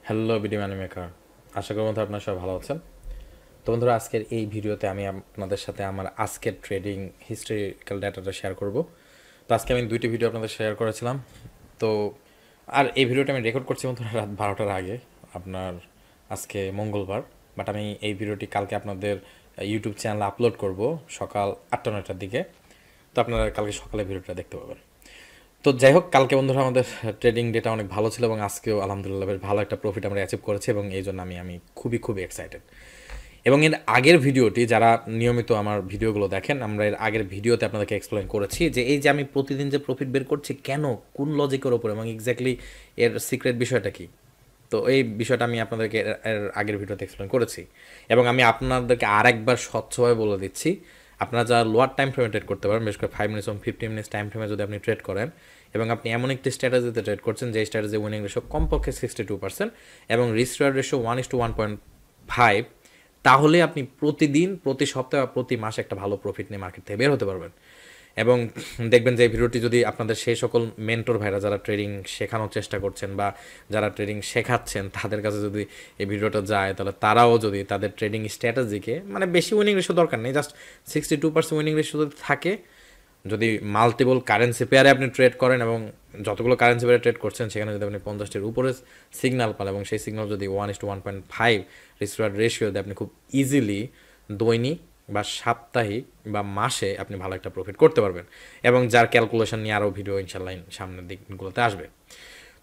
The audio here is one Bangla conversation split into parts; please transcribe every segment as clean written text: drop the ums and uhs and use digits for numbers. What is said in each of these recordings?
হ্যালো ভিডিও মানি মেকার, আশা করি বন্ধুরা আপনারা সবাই ভালো আছেন। তো বন্ধুরা, আজকের এই ভিডিওতে আমি আপনাদের সাথে আমার আজকের ট্রেডিং হিস্টোরিক্যাল ডাটাটা শেয়ার করব। তো আজকে আমি দুইটি ভিডিও আপনাদের শেয়ার করেছিলাম। তো আর এই ভিডিওটা আমি রেকর্ড করছি বন্ধুরা রাত 12টার আগে, আপনার আজকে মঙ্গলবার। বাট আমি এই ভিডিওটি কালকে আপনাদের ইউটিউব চ্যানেলে আপলোড করব সকাল 8টা-9টার দিকে। তো আপনারা কালকে সকালে ভিডিওটা দেখতে পাবেন। তো যাই হোক, কালকে বন্ধুরা আমাদের ট্রেডিং ডেটা অনেক ভালো ছিল এবং আজকেও আলহামদুলিল্লাহ বেশ ভালো একটা প্রফিট আমরা অ্যাচিভ করেছি এবং এই জন্য আমি খুবই এক্সাইটেড। এবং এর আগের ভিডিওটি যারা নিয়মিত আমার ভিডিওগুলো দেখেন, আমরা এর আগের ভিডিওতে আপনাদেরকে এক্সপ্লেন করেছি যে এই যে আমি প্রতিদিন যে প্রফিট বের করছি কেন, কোন লজিকের ওপর এবং এক্স্যাক্টলি এর সিক্রেট বিষয়টা কি। তো এই বিষয়টা আমি আপনাদেরকে এর আগের ভিডিওতে এক্সপ্লেন করেছি এবং আমি আপনাদেরকে আরেকবার স্বচ্ছভাবে বলে দিচ্ছি। আপনারা যারা লোয়ার টাইম ফ্রেমে ট্রেড করতে পারেন, বিশেষ করে 5 মিনিটস এবং 15 মিনিটস টাইম ফ্রেমে যদি আপনি ট্রেড করেন এবং আপনি এমন একটি স্ট্র্যাটেজিতে ট্রেড করছেন যে স্ট্র্যাটেজি উইনিং রেশিও কমপক্ষে 62% এবং রিস্ক রিওয়ার্ড রেশিও 1:1.5, তাহলে আপনি প্রতিদিন, প্রতি সপ্তাহে বা প্রতি মাসে একটা ভালো প্রফিট নিয়ে মার্কেট থেকে বের হতে পারবেন। এবং দেখবেন যে এই ভিডিওটি যদি আপনাদের সেই সকল মেন্টর ভাইরা যারা ট্রেডিং শেখানোর চেষ্টা করছেন বা যারা ট্রেডিং শেখাচ্ছেন তাদের কাছে যদি এই ভিডিওটা যায়, তাহলে তারাও যদি তাদের ট্রেডিং স্ট্র্যাটেজিকে, মানে বেশি উইনিং রেশিও দরকার নেই, জাস্ট 62% উইনিং রেশিও যদি থাকে, যদি মাল্টিপল কারেন্সি পেয়ারে আপনি ট্রেড করেন এবং যতগুলো কারেন্সি পেয়ারে ট্রেড করছেন সেখানে যদি আপনি 50-টির উপরে সিগন্যাল পান এবং সেই সিগন্যাল যদি 1:1.5 রিস্ক রিওয়ার্ড রেশিও দিয়ে আপনি খুব ইজিলি দৈনিক বা সাপ্তাহিক বা মাসে আপনি ভালো একটা প্রফিট করতে পারবেন। এবং যার ক্যালকুলেশন নিয়ে আরও ভিডিও ইনশাল্লাহ সামনের দিকগুলোতে আসবে।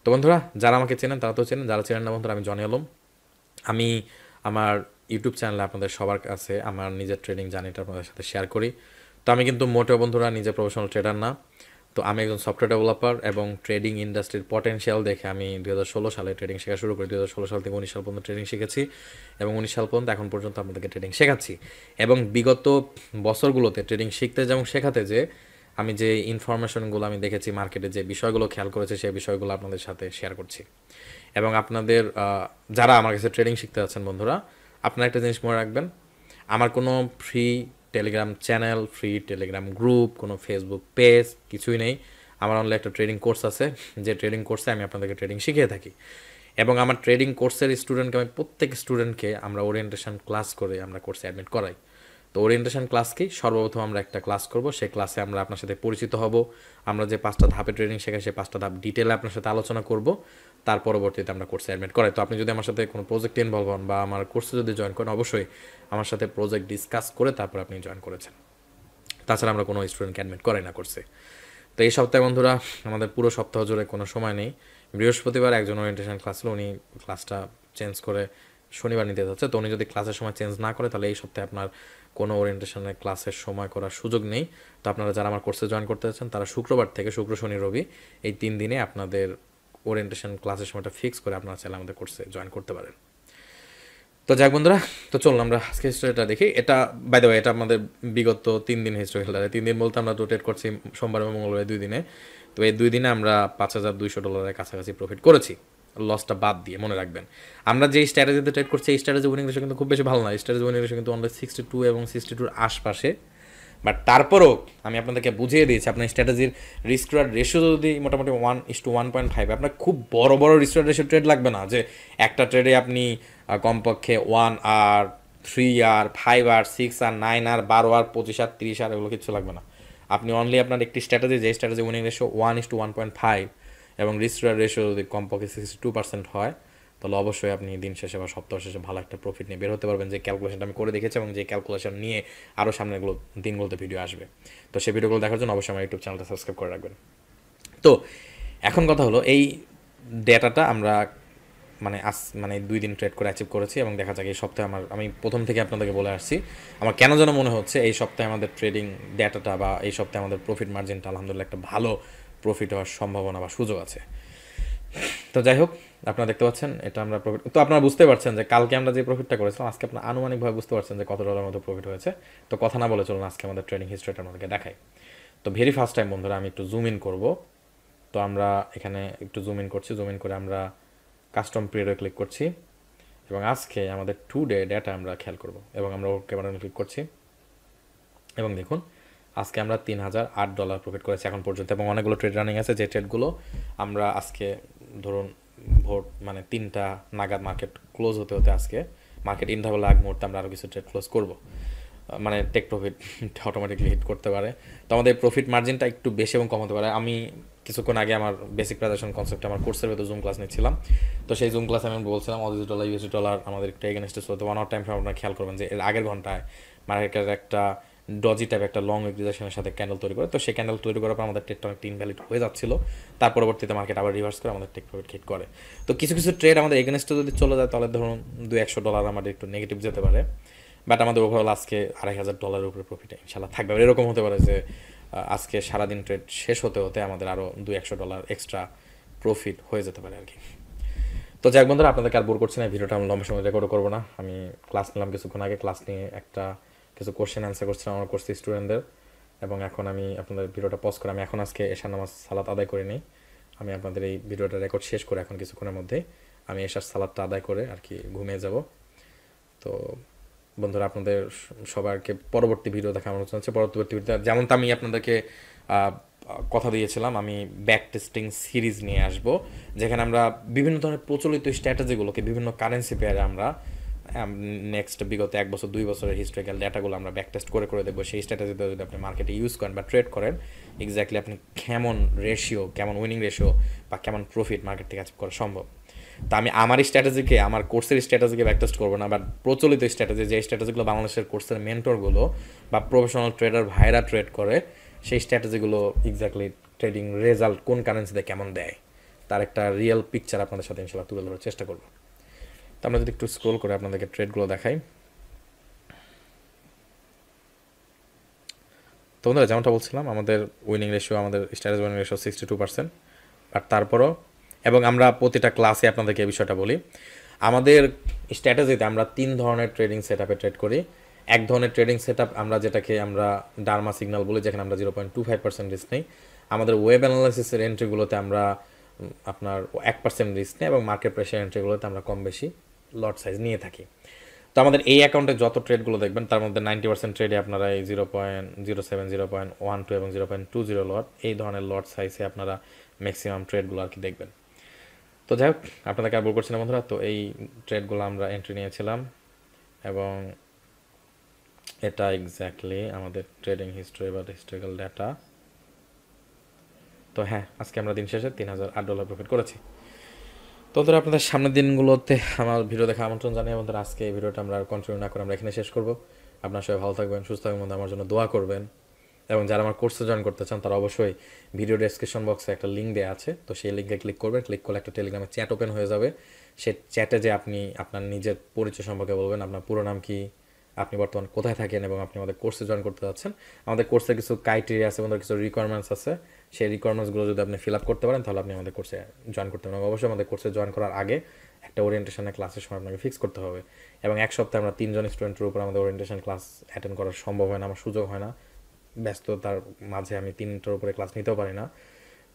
তো বন্ধুরা, যারা আমাকে চেনেন তারা তো চেনেন, যারা চেনেন না বন্ধুরা, আমি জনি আলম। আমি আমার ইউটিউব চ্যানেলে আপনাদের সবার কাছে আমার নিজের ট্রেডিং জার্নিটা আপনাদের সাথে শেয়ার করি। তো আমি কিন্তু মোটেও বন্ধুরা নিজে প্রফেশনাল ট্রেডার না। তো আমি একজন সফটওয়্যার ডেভেলপার এবং ট্রেডিং ইন্ডাস্ট্রির পটেনশিয়াল দেখে আমি 2016 সালে ট্রেডিং শেখা শুরু করি। 2016 সাল থেকে 19 সাল পর্যন্ত ট্রেডিং শিখেছি এবং 19 সাল পর্যন্ত এখন পর্যন্ত আপনাদেরকে ট্রেডিং শেখাচ্ছি। এবং বিগত বছরগুলোতে ট্রেডিং শিখতে যেমন শেখাতে যে আমি যে ইনফরমেশনগুলো আমি দেখেছি মার্কেটে, যে বিষয়গুলো খেয়াল করেছি, সেই বিষয়গুলো আপনাদের সাথে শেয়ার করছি। এবং আপনাদের যারা আমার কাছে ট্রেডিং শিখতে যাচ্ছেন বন্ধুরা, আপনারা একটা জিনিস মনে রাখবেন, আমার কোনো free Telegram channel, free Telegram group, কোনো ফেসবুক পেজ কিছুই নেই। আমার অনলি একটা ট্রেডিং কোর্স আছে, যে ট্রেডিং কোর্সে আমি আপনাদেরকে ট্রেডিং শিখিয়ে থাকি। এবং আমার ট্রেডিং কোর্সের স্টুডেন্টকে আমি প্রত্যেক স্টুডেন্টকে আমরা ওরিয়েন্টেশন ক্লাস করে আমরা কোর্সে অ্যাডমিট করাই। তো ওরিয়েন্টেশন ক্লাস কি, সর্বপ্রথম আমরা একটা ক্লাস করব, সেই ক্লাসে আমরা আপনার সাথে পরিচিত হব। আমরা যে 5টা ধাপে ট্রেডিং শেখাই সেই 5টা ধাপ ডিটেলে আপনার সাথে আলোচনা করব। তার পরবর্তীতে আমরা কোর্সে অ্যাডমিট করাই। তো আপনি যদি আমার সাথে কোনো প্রজেক্টে ইনভলভ হন বা আমার কোর্সে যদি জয়েন করেন, অবশ্যই আমার সাথে প্রজেক্ট ডিসকাস করে তারপর আপনি জয়েন করেছেন। তাছাড়া আমরা কোনো স্টুডেন্টকে অ্যাডমিট করাই না কোর্সে। তো এই সপ্তাহে বন্ধুরা আমাদের পুরো সপ্তাহ জুড়ে কোনো সময় নেই। বৃহস্পতিবার একজন ওরিয়েন্টেশন ক্লাস ছিল, উনি ক্লাসটা চেঞ্জ করে শনিবার নিতে যাচ্ছে। তো উনি যদি ক্লাসের সময় চেঞ্জ না করে, তাহলে এই সপ্তাহে আপনার কোনো ওরিয়েন্টেশনের ক্লাসের সময় করার সুযোগ নেই। তো আপনারা যারা আমার কোর্সে জয়েন করতে যাচ্ছেন তারা শুক্রবার থেকে শুক্র, শনি, রবি এই 3 দিনে আপনাদের ওরিয়েন্টেশন ক্লাসের সময়টা ফিক্স করে আপনারা চাইলে আমাদের কোর্সে জয়েন করতে পারেন। তো যাক বন্ধুরা, তো চলুন আমরা আজকে হিস্টোরিটা দেখি। এটা বাই দ্য ওয়ে, এটা আমাদের বিগত 3 দিন হিস্টোরি খেলা। 3 দিন বলতে আমরা রোটেট করছি সোমবার এবং মঙ্গলবার 2 দিনে। তো এই 2 দিনে আমরা $5,200 কাছাকাছি প্রফিট করেছি, লসটা বাদ দিয়ে। মনে রাখবেন, আমরা যে স্ট্র্যাটেজিতে ট্রেড করছি এই স্ট্র্যাটেজি উইনিং রেশিও কিন্তু খুব বেশি ভালো না। স্ট্র্যাটেজি উইনিং রেশিও কিন্তু অনলি 62 এবং 62-র আশপাশে। বাট তারপরও আমি আপনাদেরকে বুঝিয়ে দিয়েছি, আপনার স্ট্র্যাটেজির রিস্ক রিওয়ার্ড রেশিও যদি মোটামুটি 1:1.5, আপনার খুব বড় বড় রিস্ক রিওয়ার্ড রেশিও ট্রেড লাগবে না, যে একটা ট্রেডে আপনি কমপক্ষে 1 আর 3 আর 5 আর 6 আর 9 আর 12 আর 25 আর 30 আর এগুলো কিছু লাগবে না। আপনি অনলি আপনার একটি স্ট্র্যাটেজি, যে স্ট্র্যাটেজি উইনিং রেশিও 1:1.5 এবং রিস্ক রিওয়ার্ড রেশিও যদি কমপক্ষে 62% হয়, তাহলে অবশ্যই আপনি দিন শেষে বা সপ্তাহ শেষে ভালো একটা প্রফিট নিয়ে বের হতে পারবেন। যে ক্যালকুলেশনটা আমি করে দেখেছি এবং যে ক্যালকুলেশন নিয়ে আরও সামনেগুলো দিনগুলোতে ভিডিও আসবে। তো সেই ভিডিওগুলো দেখার জন্য অবশ্যই আমার ইউটিউব চ্যানেলটা সাবস্ক্রাইব করে রাখবেন। তো এখন কথা হলো, এই ডেটাটা আমরা মানে 2 দিন ট্রেড করে অ্যাচিভ করেছি এবং দেখা যাক এই সপ্তাহে আমি প্রথম থেকে আপনাদেরকে বলে আসছি, আমার কেন যেন মনে হচ্ছে এই সপ্তাহে আমাদের ট্রেডিং ডেটাটা বা এই সপ্তাহে আমাদের প্রফিট মার্জিনটা আলহামদুলিল্লাহ একটা ভালো প্রফিট হওয়ার সম্ভাবনা বা সুযোগ আছে। তো যাই হোক, আপনারা দেখতে পাচ্ছেন এটা আমরা প্রফিট। তো আপনারা বুঝতে পারছেন যে কালকে আমরা যে প্রফিটটা করেছিলাম, আজকে আপনারা আনুমানিকভাবে বুঝতে পারছেন যে কত ডলার মতো প্রফিট হয়েছে। তো কথা না বলে চলুন আজকে আমাদের ট্রেডিং হিস্ট্রিটা আপনাদেরকে দেখাই। তো ভেরি ফার্স্ট টাইম বন্ধুরা আমি একটু জুম ইন করব। তো আমরা এখানে একটু জুম ইন করছি, জুম ইন করে আমরা কাস্টম পিরিয়ডে ক্লিক করছি এবং আজকে আমাদের 2 ডে ডেটা আমরা খেয়াল করব এবং আমরা ওকে বাটনে ক্লিক করছি এবং দেখুন আজকে আমরা $3,008 প্রফিট করেছি এখন পর্যন্ত এবং অনেকগুলো ট্রেড রানিং আছে, যে ট্রেডগুলো আমরা আজকে ধরুন ভোর মানে 3টা নাগাদ মার্কেট ক্লোজ হতে হতে আজকে মার্কেট ইন্টারভাল আগ মুহূর্তে আমরা আরও কিছু ট্রেড ক্লোজ করব, মানে টেক প্রফিট অটোমেটিকলি হিট করতে পারে। তো আমাদের প্রফিট মার্জিনটা একটু বেশি এবং কম হতে পারে। আমি কিছুক্ষণ আগে আমার বেসিক প্রেজেন্টেশন কনসেপ্টে আমার কোর্সের ভেতর জুম ক্লাস নিচ্ছিলাম, তো সেই জুম ক্লাসে আমি বলছিলাম অজি ডলার ইউএসডি ডলার আমাদের একটু এগেনস্টে চলতে 1 আওয়ার টাইম ফ্রেম আপনারা খেয়াল করবেন যে এর আগের ঘন্টায় মার্কেটের একটা ডজি টাইপ একটা লং এক্সিজেশনের সাথে ক্যান্ডেল তৈরি করে, তো সেই ক্যান্ডেল তৈরি করার পর আমাদের ট্রেডটা অনেকটা ইনভ্যালিড হয়ে যাচ্ছিল, তার পরবর্তীতে মার্কেট আবার রিভার্স করে আমাদের টেক প্রফিট হিট করে। তো কিছু কিছু ট্রেড আমাদের এগেনস্টে যদি চলে যায় তাহলে ধরুন $200 আমাদের একটু নেগেটিভ যেতে পারে, বাট আমাদের ওভারঅল আজকে $2,500 উপরে প্রফিটে ইনশাল্লাহ থাকবে। এরকম হতে পারে যে আজকে সারাদিন ট্রেড শেষ হতে হতে আমাদের আরও $200 এক্সট্রা প্রফিট হয়ে যেতে পারে আর কি। তো যাক বন্ধুরা, আপনাদেরকে আর বোর করছি না, ভিডিওটা আমি লম্বা সময় রেকর্ড করবো না। আমি ক্লাস নিলাম কিছুক্ষণ আগে, ক্লাস নিয়ে কিছু কোশ্চেন অ্যান্সার করছিলাম আমার কোর্স স্টুডেন্টদের, এবং এখন আমি আপনাদের ভিডিওটা পজ করে আমি এখন আজকে এশার নামাজ সালাত আদায় করে নিই। আমি আপনাদের এই ভিডিওটা রেকর্ড শেষ করে এখন কিছুক্ষণের মধ্যে আমি এশার সালাতটা আদায় করে আর কি ঘুমিয়ে যাব। তো বন্ধুরা, আপনাদের সবাইকে পরবর্তী ভিডিও দেখা আমার হচ্ছে পরবর্তী ভিডিও যেমনটা আমি আপনাদেরকে কথা দিয়েছিলাম, আমি ব্যাক টেস্টিং সিরিজ নিয়ে আসব, যেখানে আমরা বিভিন্ন ধরনের প্রচলিত স্ট্র্যাটেজিগুলোকে বিভিন্ন কারেন্সি পেয়ারে আমরা নেক্সট বিগত 1 বছর 2 বছরের হিস্টোরিক্যাল ডাটাগুলো আমরা ব্যাক টেস্ট করে দেখবো সেই স্ট্র্যাটেজিতে যদি আপনি মার্কেটে ইউজ করেন বা ট্রেড করেন এক্স্যাক্টলি আপনি কেমন রেশিও, কেমন উইনিং রেশিও বা কেমন প্রফিট মার্কেট থেকে অ্যাচিভ করা সম্ভব। তা আমি আমার স্ট্র্যাটেজিকে, আমার কোর্সের স্ট্র্যাটেজিকে ব্যাক টেস্ট করবো না, বাট প্রচলিত স্ট্র্যাটেজি যে স্ট্র্যাটেজিগুলো বাংলাদেশের কোর্সের মেন্টরগুলো বা প্রফেশনাল ট্রেডার ভাইরা ট্রেড করে সেই স্ট্র্যাটেজিগুলো এক্স্যাক্টলি ট্রেডিং রেজাল্ট কোন কারেন্সিতে কেমন দেয় তার একটা রিয়েল পিকচার আপনাদের সাথে ইনশাল্লাহ তুলে ধরার চেষ্টা করবো। তো আমরা যদি একটু স্ক্রোল করে আপনাদেরকে ট্রেডগুলো দেখাই, তো বন্ধুরা যেমনটা বলছিলাম আমাদের উইনিং রেশিও, আমাদের স্ট্র্যাটেজি উইনিং রেশিও 62%, বাট তারপরও এবং আমরা প্রতিটা ক্লাসে আপনাদেরকে এই বিষয়টা বলি, আমাদের স্ট্র্যাটেজিতে আমরা 3 ধরনের ট্রেডিং সেট আপে ট্রেড করি। এক ধরনের ট্রেডিং সেট আপ আমরা যেটাকে আমরা ডার্মা সিগন্যাল বলি, যেখানে আমরা 0.25% রিস্ক নেই। আমাদের ওয়েব অ্যানালাইসিসের এন্ট্রিগুলোতে আমরা আপনার 1% রিস্ক নেই, এবং মার্কেট প্রেশার এন্ট্রিগুলোতে আমরা কম বেশি লট সাইজ নিয়ে থাকি। তো আমাদের এই অ্যাকাউন্টে যত ট্রেডগুলো দেখবেন তার মধ্যে 90% ট্রেডে আপনারা এই 0.07, 0.12 এবং 0.20 লট এই ধরনের লট সাইজে আপনারা ম্যাক্সিমাম ট্রেডগুলো আর কি দেখবেন। তো যাই হোক, আপনাদেরকে আর বল করছি না বন্ধুরা, তো এই ট্রেডগুলো আমরা এন্ট্রি নিয়েছিলাম এবং এটা এক্স্যাক্টলি আমাদের ট্রেডিং হিস্ট্রি বা হিস্টোরিক্যাল ডাটা। তো হ্যাঁ, আজকে আমরা দিন শেষে $3,008 প্রফিট করেছি। তো ধরো আপনাদের সামনের দিনগুলোতে আমার ভিডিও দেখা আমন্ত্রণ জানিয়ে বন্ধুরা আজকে এই ভিডিওটা আমরা কন্টিনিউ না করে আমরা এখানে শেষ করব। আপনারা সবাই ভালো থাকবেন, সুস্থ থাকবেন বন্ধু, আমার জন্য দোয়া করবেন, এবং যারা আমার কোর্সে জয়েন করতে চান তারা অবশ্যই ভিডিও ডেসক্রিপশন বক্সে একটা লিঙ্ক দেওয়া আছে, তো সেই লিঙ্কে ক্লিক করবেন। ক্লিক করলে একটা টেলিগ্রামে চ্যাট ওপেন হয়ে যাবে। সেই চ্যাটে যে আপনি আপনার নিজের পরিচয় সম্পর্কে বলবেন, আপনার পুরো নাম কি, আপনি বর্তমান কোথায় থাকেন, এবং আপনি আমাদের কোর্সে জয়েন করতে যাচ্ছেন। আমাদের কোর্সে কিছু ক্রাইটেরিয়া আছে, আমাদের কিছু রিকোয়ারমেন্টস আছে, সেই রিকোয়ারমেন্টসগুলো যদি আপনি ফিল আপ করতে পারেন তাহলে আপনি আমাদের কোর্সে জয়েন করতে পারেন। অবশ্যই আমাদের কোর্সে জয়েন করার আগে একটা ওরিয়েন্টেশনের ক্লাসের সময় আপনাকে ফিক্স করতে হবে, এবং এক সপ্তাহে আমরা 3 জন স্টুডেন্টের উপর আমাদের ওরিয়েন্টেশন ক্লাস অ্যাটেন্ড করা সম্ভব হয় না, আমার সুযোগ হয় না, ব্যস্ততার মাঝে আমি 3টার উপরে ক্লাস নিতেও পারি না।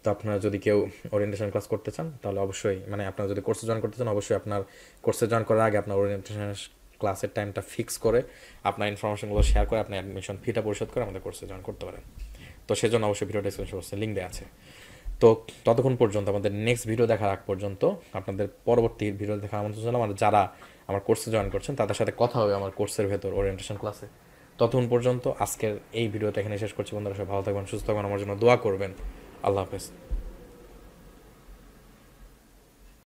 তো আপনারা যদি কেউ ওরিয়েন্টেশন ক্লাস করতে চান তাহলে অবশ্যই, মানে আপনারা যদি কোর্সে জয়েন করতে চান অবশ্যই আপনার কোর্সে জয়েন করার আগে আপনার ওরিয়েন্টেশন ক্লাসের টাইমটা ফিক্স করে আপনার ইনফরমেশনগুলো শেয়ার করে আপনি অ্যাডমিশন ফিটা পরিশোধ করে আমাদের কোর্সে জয়েন করতে পারেন। তো সেজন্য অবশ্যই ভিডিও ডেসক্রিপশন বক্সে লিঙ্ক দেওয়া আছে। তো ততক্ষণ পর্যন্ত আমাদের নেক্সট ভিডিও দেখার আগ পর্যন্ত আপনাদের পরবর্তী ভিডিও দেখার আমন্ত্রণ জানালাম। আর যারা আমার কোর্সে জয়েন করছেন তাদের সাথে কথা হবে আমার কোর্সের ভেতর ওরিয়েন্টেশন ক্লাসে। ততক্ষণ পর্যন্ত আজকের এই ভিডিওটা এখানে শেষ করছি বন্ধুরা, সবাই ভালো থাকবেন, সুস্থ থাকবেন, আমার জন্য দোয়া করবেন। আল্লাহ হাফেজ।